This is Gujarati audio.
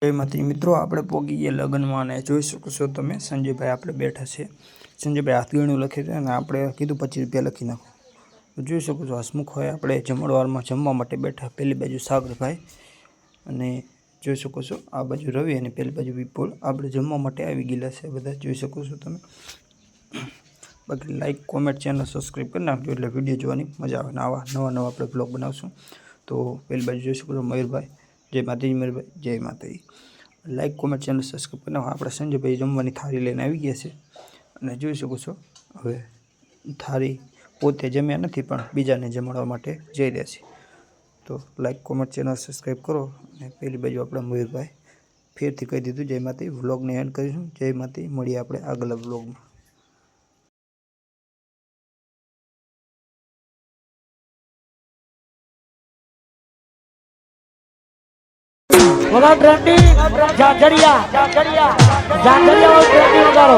जय माता मित्रों આપણે પોગી ગયા લગ્નમાં અને જોઈ શકો છો તમે સંજયભાઈ આપણે બેઠા છે। સંજયભાઈ હાથ ગણું લખે છે અને આપણે કીધું 25 રૂપિયા લખી નાખો। જોઈ શકો છો હસમુખભાઈ આપણે જમણવારમાં જમવા માટે બેઠા। પેલી બાજુ સાગરભાઈ અને જોઈ શકો છો આ બાજુ રવિ અને પેલી બાજુ વિપુલ આપણે જમવા માટે આવી ગયેલા છે બધા જોઈ શકો છો તમે। બાકી લાઈક કોમેન્ટ ચેનલ સબસ્ક્રાઇબ કરી નાખજો એટલે વિડિયો જોવાની મજા આવે। આવા નવા નવા આપણે બ્લોગ બનાવશું। તો પેલી બાજુ જોઈ શકો છો મયુરભાઈ जय माता मयूरभाई जय माता। लाइक कॉमेंट चैनल सब्सक्राइब करना। अपने संजय भाई जमवानी थारी लईने आई गया छे अने जोई शको छो हवे थारी पोते जम्या नथी पण बीजाने जमाडवा माटे जई रह्या छे। तो लाइक कॉमेंट चैनल सब्सक्राइब करो। अने पहली बाजू अपना मयूरभाई फेरथी कही दीधुं जय माता। व्लॉग ने एंड करीशुं। जय माता। मळीए आपणे आगला व्लॉग में। वगाड़ ट्रेंडिंग जाजरिया जाजरिया वो ट्रेंडिंग वगाड़ो।